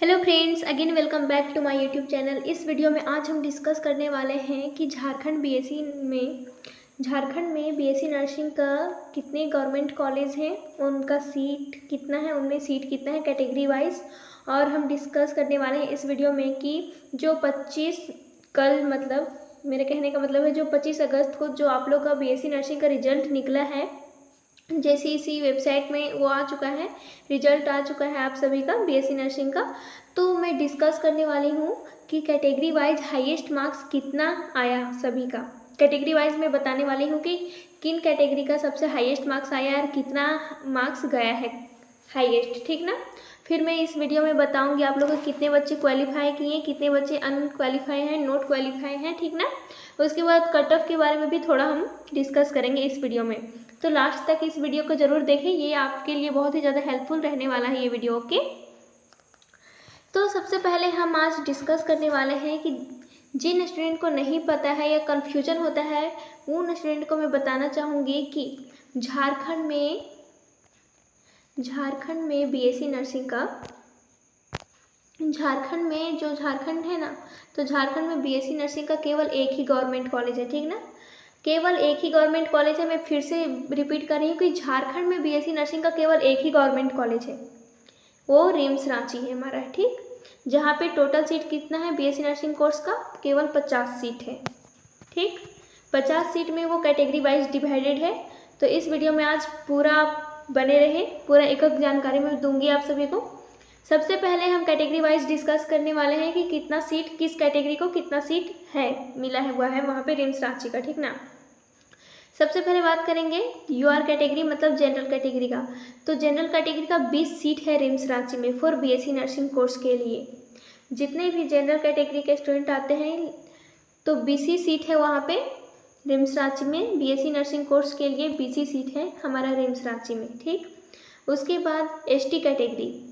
Hello friends, again welcome back to my YouTube channel. इस video में आज हम डिस्कस करने वाले हैं कि झारखंड में बीएससी नर्सिंग का कितने गवर्नमेंट कॉलेज हैं, उनका सीट कितना है, उनमें सीट कितना है कैटेगरी वाइज। और हम डिस्कस करने वाले हैं इस वीडियो में कि जो 25 कल मतलब मेरे कहने का मतलब है जो 25 अगस्त को जो आप लोग का बीएससी नर्सिंग का रिजल्ट निकला है, जेसीसी वेबसाइट में वो आ चुका है, रिजल्ट आ चुका है आप सभी का बीएससी नर्सिंग का। तो मैं डिस्कस करने वाली हूँ कि कैटेगरी वाइज हाईएस्ट मार्क्स कितना आया सभी का। कैटेगरी वाइज मैं बताने वाली हूँ कि किन कैटेगरी का सबसे हाईएस्ट मार्क्स आया और कितना मार्क्स गया है हाईएस्ट, ठीक ना। फिर मैं इस वीडियो में बताऊंगी आप लोगों को कितने बच्चे क्वालिफाई किए हैं, कितने बच्चे अनक्वालिफाई हैं, नोट क्वालिफाई हैं, ठीक ना। उसके बाद कट ऑफ के बारे में भी थोड़ा हम डिस्कस करेंगे इस वीडियो में। तो लास्ट तक इस वीडियो को ज़रूर देखें, ये आपके लिए बहुत ही ज़्यादा हेल्पफुल रहने वाला है ये वीडियो। ओके, तो सबसे पहले हम आज डिस्कस करने वाले हैं कि जिन स्टूडेंट को नहीं पता है या कन्फ्यूजन होता है उन स्टूडेंट को मैं बताना चाहूँगी कि झारखंड में बीएससी नर्सिंग का झारखंड है ना, तो झारखंड में बीएससी नर्सिंग का केवल एक ही गवर्नमेंट कॉलेज है, ठीक ना। केवल एक ही गवर्नमेंट कॉलेज है। मैं फिर से रिपीट कर रही हूँ कि झारखंड में बीएससी नर्सिंग का केवल एक ही गवर्नमेंट कॉलेज है, वो रिम्स रांची है हमारा, ठीक। जहाँ पे टोटल सीट कितना है बीएससी नर्सिंग कोर्स का, केवल 50 सीट है, ठीक। 50 सीट में वो कैटेगरी वाइज डिवाइडेड है। तो इस वीडियो में आज पूरा बने रहे, पूरा एक एक जानकारी मैं दूंगी आप सभी को। सबसे पहले हम कैटेगरी वाइज डिस्कस करने वाले हैं कि कितना सीट किस कैटेगरी को कितना सीट है मिला हुआ है वहाँ पे रिम्स रांची का, ठीक ना। सबसे पहले बात करेंगे यूआर कैटेगरी मतलब जनरल कैटेगरी का। तो जनरल कैटेगरी का 20 सीट है रिम्स रांची में फॉर बीएससी नर्सिंग कोर्स के लिए। जितने भी जनरल कैटेगरी के स्टूडेंट आते हैं तो 20 सीट है वहाँ पे रिम्स रांची में, बीएससी नर्सिंग कोर्स के लिए 20 सीट है हमारा रिम्स रांची में, ठीक। उसके बाद एसटी कैटेगरी,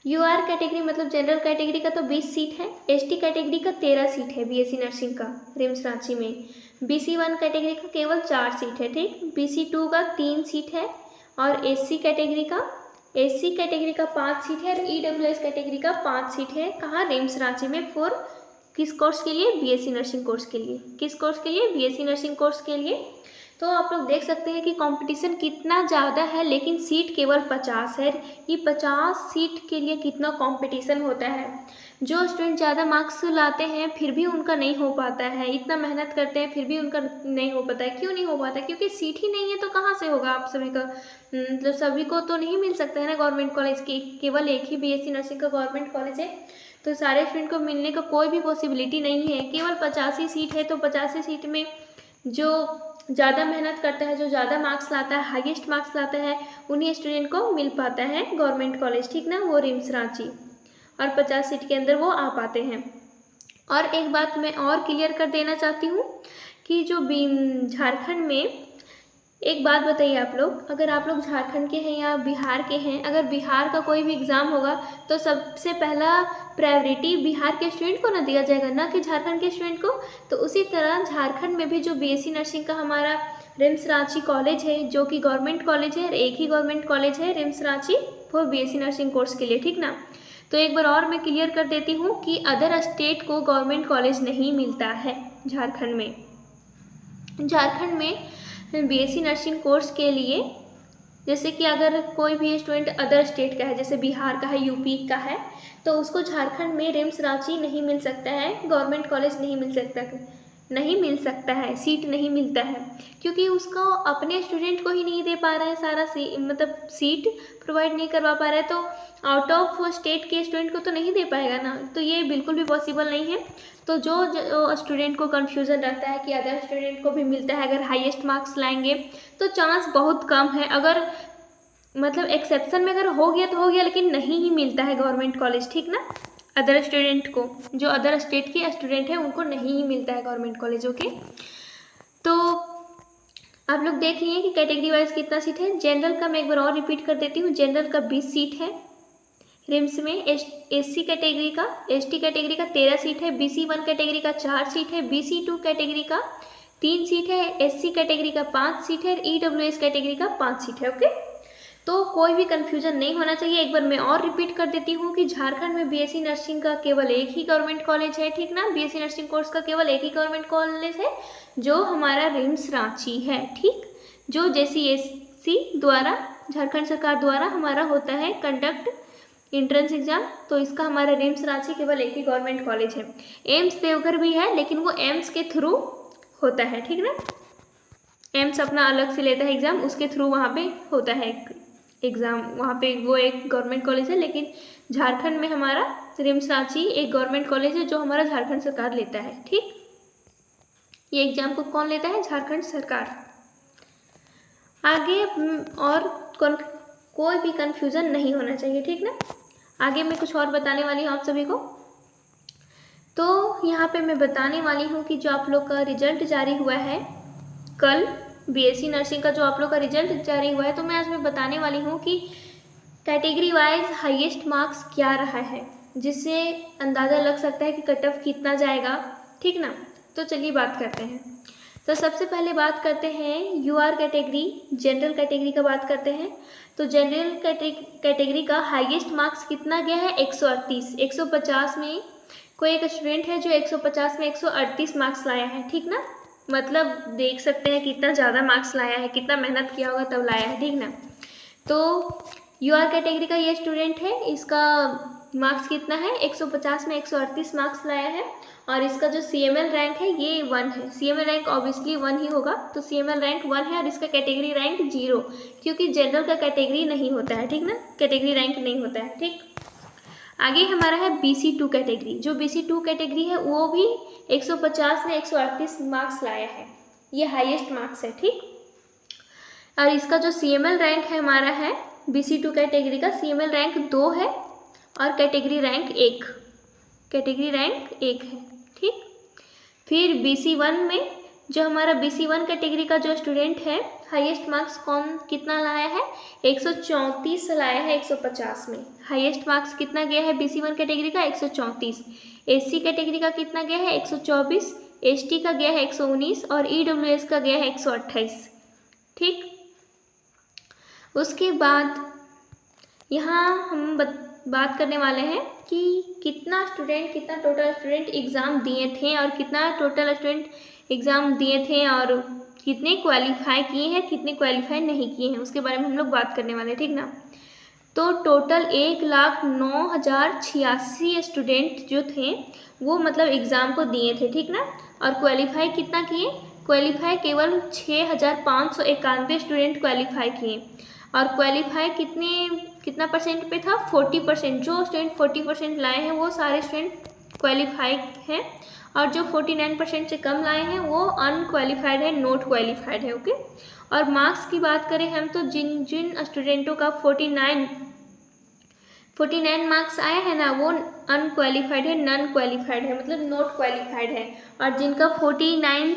यूआर कैटेगरी मतलब जनरल कैटेगरी का तो 20 सीट है, एसटी कैटेगरी का 13 सीट है बीएससी नर्सिंग का रिम्स रांची में। BC1 कैटेगरी का केवल 4 सीट है, ठीक। BC2 का 3 सीट है और एससी कैटेगरी का 5 सीट है और EWS कैटेगरी का 5 सीट है। कहाँ, रिम्स रांची में फॉर किस कोर्स के लिए, बीएससी नर्सिंग कोर्स के लिए। किस कोर्स के लिए, बीएससी नर्सिंग कोर्स के लिए। तो आप लोग देख सकते हैं कि कंपटीशन कितना ज़्यादा है, लेकिन सीट केवल 50 है। ये 50 सीट के लिए कितना कंपटीशन होता है। जो स्टूडेंट ज़्यादा मार्क्स लाते हैं फिर भी उनका नहीं हो पाता है, इतना मेहनत करते हैं फिर भी उनका नहीं हो पाता है। क्यों नहीं हो पाता है? क्योंकि सीट ही नहीं है, तो कहाँ से होगा आप सभी का। मतलब सभी को तो नहीं मिल सकता है ना गवर्नमेंट कॉलेज की, केवल एक ही बीएससी नर्सिंग का गवर्नमेंट कॉलेज है, तो सारे स्टूडेंट को मिलने का कोई भी पॉसिबिलिटी नहीं है। केवल 85 सीट है, तो 85 सीट में जो ज़्यादा मेहनत करता है, जो ज़्यादा मार्क्स लाता है, हाईएस्ट मार्क्स लाता है, उन्हीं स्टूडेंट को मिल पाता है गवर्नमेंट कॉलेज, ठीक ना, वो रिम्स रांची। और 50 सीट के अंदर वो आ पाते हैं। और एक बात मैं और क्लियर कर देना चाहती हूँ कि जो झारखंड में, एक बात बताइए आप लोग, अगर आप लोग झारखंड के हैं या बिहार के हैं, अगर बिहार का कोई भी एग्ज़ाम होगा तो सबसे पहला प्रायोरिटी बिहार के स्टूडेंट को ना दिया जाएगा, ना कि झारखंड के स्टूडेंट को। तो उसी तरह झारखंड में भी जो बीएससी नर्सिंग का हमारा रिम्स रांची कॉलेज है, जो कि गवर्नमेंट कॉलेज है, एक ही गवर्नमेंट कॉलेज है RIMS Ranchi for BSc nursing course के लिए, ठीक ना। तो एक बार और मैं क्लियर कर देती हूँ कि अदर स्टेट को गवर्नमेंट कॉलेज नहीं मिलता है झारखंड में बीएससी नर्सिंग कोर्स के लिए। जैसे कि अगर कोई भी स्टूडेंट अदर स्टेट का है, जैसे बिहार का है, यूपी का है, तो उसको झारखंड में रिम्स रांची नहीं मिल सकता है, गवर्नमेंट कॉलेज नहीं मिल सकता है, सीट नहीं मिलता है, क्योंकि उसको अपने स्टूडेंट को ही नहीं दे पा रहा है सारा मतलब सीट प्रोवाइड नहीं करवा पा रहा है, तो आउट ऑफ स्टेट के स्टूडेंट को तो नहीं दे पाएगा ना, तो ये बिल्कुल भी पॉसिबल नहीं है। तो जो स्टूडेंट को कन्फ्यूज़न रहता है कि अदर स्टूडेंट को भी मिलता है अगर हाईएस्ट मार्क्स लाएंगे, तो चांस बहुत कम है। अगर मतलब एक्सेप्शन में अगर हो गया तो हो गया, लेकिन नहीं ही मिलता है गवर्नमेंट कॉलेज, ठीक ना। अदर स्टूडेंट को, जो अदर स्टेट के स्टूडेंट हैं उनको नहीं ही मिलता है गवर्नमेंट कॉलेज। ओके, तो आप लोग देख लिए कि कैटेगरी वाइज कितना सीट है। जनरल का मैं एक बार और रिपीट कर देती हूँ, जनरल का 20 सीट है रिम्स में, एससी कैटेगरी का, एसटी कैटेगरी का 13 सीट है, BC1 कैटेगरी का 4 सीट है, BC2 कैटेगरी का 3 सीट है, एससी कैटेगरी का 5 सीट है, EWS कैटेगरी का 5 सीट है। ओके, तो कोई भी कन्फ्यूजन नहीं होना चाहिए। एक बार मैं और रिपीट कर देती हूँ कि झारखंड में बीएससी नर्सिंग का केवल एक ही गवर्नमेंट कॉलेज है, ठीक ना। बीएससी नर्सिंग कोर्स का केवल एक ही गवर्नमेंट कॉलेज है जो हमारा रिम्स रांची है, ठीक, जो जेसीएससी द्वारा, झारखंड सरकार द्वारा हमारा होता है कंडक्ट एंट्रेंस एग्जाम। तो इसका हमारा रिम्स रांची केवल एक ही गवर्नमेंट कॉलेज है। एम्स देवघर भी है लेकिन वो एम्स के थ्रू होता है, ठीक ना। एम्स अपना अलग से लेता है एग्ज़ाम, उसके थ्रू वहाँ पे होता है एग्ज़ाम, वहाँ पे वो एक गवर्नमेंट कॉलेज है। लेकिन झारखंड में हमारा रिम्स रांची एक गवर्नमेंट कॉलेज है जो हमारा झारखंड सरकार लेता है, ठीक। ये एग्ज़ाम को कौन लेता है? झारखंड सरकार। आगे और कोई भी कन्फ्यूज़न नहीं होना चाहिए, ठीक ना। आगे मैं कुछ और बताने वाली हूँ आप सभी को। तो यहाँ पे मैं बताने वाली हूँ कि जो आप लोग का रिजल्ट जारी हुआ है कल, बीएससी नर्सिंग का जो आप लोग का रिजल्ट जारी हुआ है, तो मैं आज मैं बताने वाली हूँ कि कैटेगरी वाइज हाईएस्ट मार्क्स क्या रहा है, जिससे अंदाज़ा लग सकता है कि कट ऑफ कितना जाएगा, ठीक ना। तो चलिए बात करते हैं। तो सबसे पहले बात करते हैं यूआर कैटेगरी, जनरल कैटेगरी का बात करते हैं। तो जनरल कैटेगरी का हाईएस्ट मार्क्स कितना गया है? 138। 150 में कोई एक स्टूडेंट है जो 150 में 138 मार्क्स लाया है, ठीक ना। मतलब देख सकते हैं कितना ज़्यादा मार्क्स लाया है, कितना मेहनत किया होगा तब लाया है, ठीक ना। तो यूआर कैटेगरी का ये स्टूडेंट है, इसका मार्क्स कितना है? 150 में 138 मार्क्स लाया है। और इसका जो सीएमएल रैंक है ये 1 है। सीएमएल रैंक ऑब्वियसली 1 ही होगा, तो सीएमएल रैंक 1 है। और इसका कैटेगरी रैंक 0, क्योंकि जनरल का कैटेगरी नहीं होता है, ठीक ना, कैटेगरी रैंक नहीं होता है, ठीक। आगे हमारा है BC2 कैटेगरी। जो BC2 कैटेगरी है वो भी 150 में 138 मार्क्स लाया है, ये हाईएस्ट मार्क्स है, ठीक। और इसका जो CML रैंक है हमारा है BC2 कैटेगरी का, CML रैंक 2 है और कैटेगरी रैंक 1, कैटेगरी रैंक 1 है, ठीक। फिर BC1 में जो हमारा BC1 कैटेगरी का जो स्टूडेंट है, हाईएस्ट मार्क्स कितना लाया है? 134 लाया है 150 में। हाईएस्ट मार्क्स कितना गया है BC1 कैटेगरी का? 134। SC कैटेगरी का कितना गया है? 124। ST का गया है 119 और EWS का गया है 128, ठीक। उसके बाद यहाँ हम बात करने वाले हैं कि कितना टोटल स्टूडेंट एग्ज़ाम दिए थे और कितना टोटल स्टूडेंट एग्ज़ाम दिए थे और कितने क्वालिफाई किए हैं, कितने क्वालिफाई नहीं किए हैं, उसके बारे में हम लोग बात करने वाले हैं, ठीक ना। तो टोटल 1,09,086 स्टूडेंट जो थे वो मतलब एग्ज़ाम को दिए थे, ठीक ना। और क्वालिफाई कितना किए? क्वालिफाई केवल 6,591 स्टूडेंट क्वालिफाई किए। और क्वालिफाई कितना परसेंट पे था? 40%। जो स्टूडेंट 40% लाए हैं वो सारे स्टूडेंट क्वालिफाई हैं, और जो 49% से कम लाए हैं वो अनक्वालिफाइड है, नॉट क्वालिफाइड है, ओके। और मार्क्स की बात करें हम तो जिन स्टूडेंटों का 49 मार्क्स आया है ना, वो अनक्वालिफाइड है, नॉन क्वालिफाइड है, मतलब नॉट क्वालिफाइड है। और जिनका 49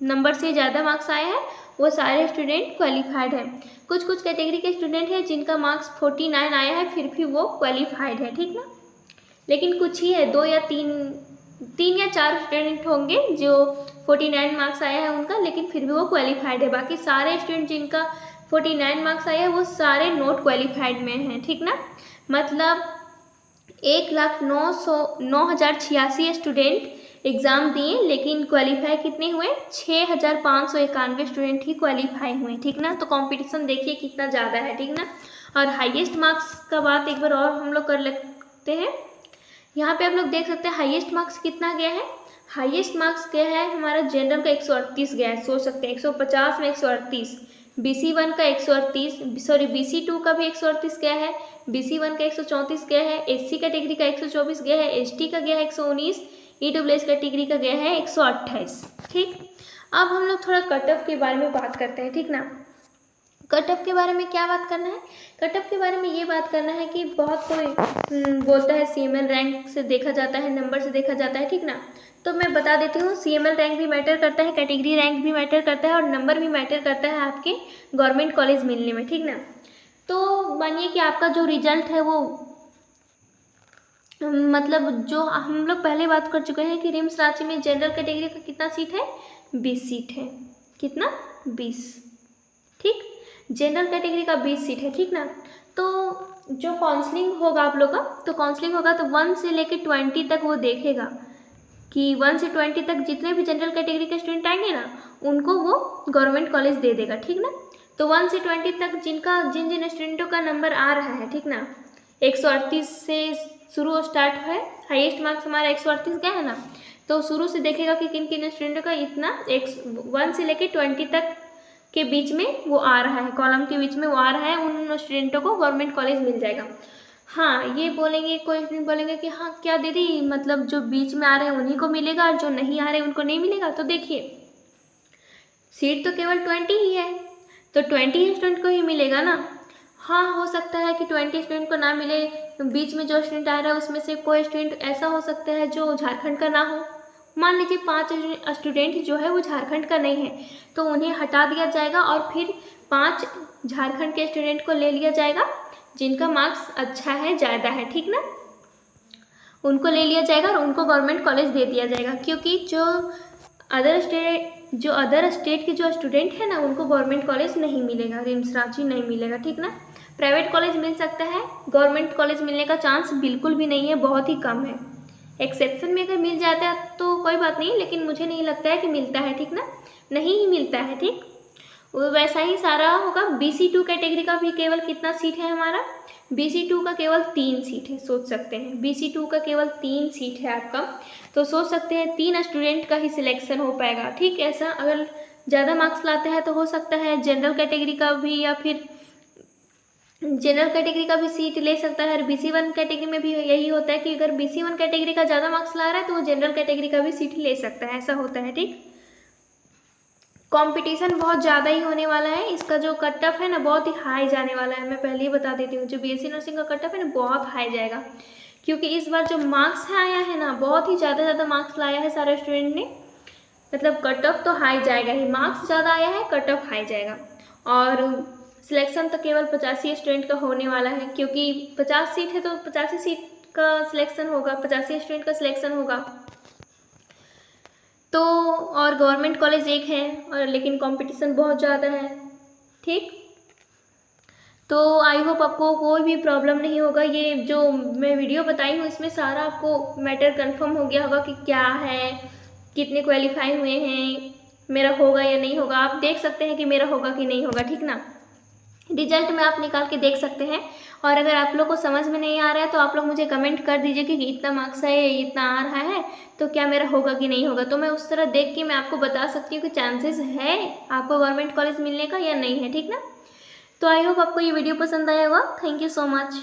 नंबर से ज़्यादा मार्क्स आया है वो सारे स्टूडेंट क्वालिफाइड है। कुछ कैटेगरी के स्टूडेंट हैं जिनका मार्क्स 49 आया है फिर भी वो क्वालिफाइड है, ठीक ना। लेकिन कुछ ही है, 2 या 3 या 4 स्टूडेंट होंगे जो 49 मार्क्स आया है उनका, लेकिन फिर भी वो क्वालिफाइड है। बाकी सारे स्टूडेंट जिनका 49 मार्क्स आया है वो सारे नॉट क्वालिफाइड में हैं, ठीक ना। मतलब 1,09,086 स्टूडेंट एग्ज़ाम दिए, लेकिन क्वालिफाई कितने हुए? 6,591 स्टूडेंट ही क्वालिफाई हुए, ठीक ना। तो कंपटीशन देखिए कितना ज़्यादा है, ठीक ना। और हाईएस्ट मार्क्स का बात एक बार और हम लोग कर लेते हैं। यहाँ पे आप लोग देख सकते हैं हाईएस्ट मार्क्स कितना गया है। हाईएस्ट मार्क्स गया है हमारा जनरल का 138 गया है, सोच सकते हैं 150 में 138। BC1 का 138, सॉरी BC2 का भी 138 गया है, BC1 का 134 गया है, SC कैटेगरी का 124 गया है, ST का गया है 119, EWS कैटेगरी का गया है 128, ठीक। अब हम लोग थोड़ा कट ऑफ के बारे में बात करते हैं, ठीक ना। कट ऑफ के बारे में क्या बात करना है? कट ऑफ के बारे में ये बात करना है कि बहुत कोई बोलता है CML रैंक से देखा जाता है, नंबर से देखा जाता है, ठीक ना। तो मैं बता देती हूँ, CML रैंक भी मैटर करता है, कैटेगरी रैंक भी मैटर करता है और नंबर भी मैटर करता है आपके गवर्नमेंट कॉलेज मिलने में, ठीक ना। तो मानिए कि आपका जो रिजल्ट है वो मतलब जो हम लोग पहले बात कर चुके हैं कि रिम्स रांची में जनरल कैटेगरी का कितना सीट है? 20 सीट है। कितना? 20, ठीक। जनरल कैटेगरी का 20 सीट है, ठीक ना। तो जो काउंसलिंग होगा आप लोग का, तो काउंसलिंग होगा तो 1 से लेकर 20 तक वो देखेगा कि 1 से 20 तक जितने भी जनरल कैटेगरी के स्टूडेंट आएंगे ना, उनको वो गवर्नमेंट कॉलेज दे देगा, ठीक ना। तो 1 से 20 तक जिन जिन स्टूडेंटों का नंबर आ रहा है, ठीक ना, 138 से शुरू स्टार्ट है, हाईएस्ट मार्क्स हमारा 138 गया है ना, तो शुरू से देखेगा कि किन किन स्टूडेंटों का इतना 1 से लेकर 20 तक के बीच में वो आ रहा है, कॉलम के बीच में वो आ रहा है, उन स्टूडेंटों को गवर्नमेंट कॉलेज मिल जाएगा। हाँ, ये बोलेंगे, कोई स्टूडेंट बोलेंगे कि हाँ क्या दीदी, मतलब जो बीच में आ रहे हैं उन्हीं को मिलेगा और जो नहीं आ रहे उनको नहीं मिलेगा। तो देखिए, सीट तो केवल 20 ही है, तो 20 स्टूडेंट को ही मिलेगा ना। हाँ, हो सकता है कि 20 स्टूडेंट को ना मिले, बीच में जो स्टूडेंट आ रहा है उसमें से कोई स्टूडेंट ऐसा हो सकता है जो झारखंड का ना हो। मान लीजिए 5 स्टूडेंट जो है वो झारखंड का नहीं है, तो उन्हें हटा दिया जाएगा और फिर 5 झारखंड के स्टूडेंट को ले लिया जाएगा जिनका मार्क्स अच्छा है, ज़्यादा है, ठीक ना, उनको ले लिया जाएगा और उनको गवर्नमेंट कॉलेज दे दिया जाएगा। क्योंकि जो अदर स्टेट के जो स्टूडेंट है ना, उनको गवर्नमेंट कॉलेज नहीं मिलेगा, रिम्स रांची नहीं मिलेगा, ठीक ना। प्राइवेट कॉलेज मिल सकता है, गवर्नमेंट कॉलेज मिलने का चांस बिल्कुल भी नहीं है, बहुत ही कम है। एक्सेप्शन में अगर मिल जाता है तो कोई बात नहीं, लेकिन मुझे नहीं लगता है कि मिलता है, ठीक ना, नहीं ही मिलता है, ठीक। वैसा ही सारा होगा। BC2 कैटेगरी का भी केवल कितना सीट है हमारा, BC2 का केवल 3 सीट है, सोच सकते हैं BC2 का केवल 3 सीट है आपका, तो सोच सकते हैं 3 स्टूडेंट का ही सिलेक्शन हो पाएगा, ठीक। ऐसा अगर ज़्यादा मार्क्स लाते हैं तो हो सकता है जनरल कैटेगरी का भी, या फिर जनरल कैटेगरी का भी सीट ले सकता है। और BC1 कैटेगरी में भी यही होता है कि अगर BC1 कैटेगरी का ज़्यादा मार्क्स ला रहा है तो वो जनरल कैटेगरी का भी सीट ले सकता है, ऐसा होता है, ठीक। कंपटीशन बहुत ज़्यादा ही होने वाला है, इसका जो कट ऑफ है ना बहुत ही हाई जाने वाला है, मैं पहले ही बता देती हूँ। जो BSc नर्सिंग का कट ऑफ है ना बहुत हाई जाएगा, क्योंकि इस बार जो मार्क्स आया है ना बहुत ही ज़्यादा मार्क्स लाया है सारे स्टूडेंट ने, मतलब कट ऑफ तो हाई जाएगा ही, मार्क्स ज़्यादा आया है, कट ऑफ हाई जाएगा। और सिलेक्शन तो केवल 85 स्टूडेंट का होने वाला है, क्योंकि 50 सीट है तो 85 सीट का सिलेक्शन होगा, 85 स्टूडेंट का सिलेक्शन होगा। तो और गवर्नमेंट कॉलेज एक है, और लेकिन कंपटीशन बहुत ज़्यादा है, ठीक। तो आई होप आपको कोई भी प्रॉब्लम नहीं होगा, ये जो मैं वीडियो बताई हूँ इसमें सारा आपको मैटर कंफर्म हो गया होगा कि क्या है, कितने क्वालिफाई हुए हैं, मेरा होगा या नहीं होगा। आप देख सकते हैं कि मेरा होगा कि नहीं होगा, ठीक ना, रिजल्ट में आप निकाल के देख सकते हैं। और अगर आप लोग को समझ में नहीं आ रहा है तो आप लोग मुझे कमेंट कर दीजिए कि इतना मार्क्स है, इतना आ रहा है, तो क्या मेरा होगा कि नहीं होगा, तो मैं उस तरह देख के मैं आपको बता सकती हूँ कि चांसेस है आपको गवर्नमेंट कॉलेज मिलने का या नहीं है, ठीक ना। तो आई होप आपको ये वीडियो पसंद आया होगा। Thank you so much.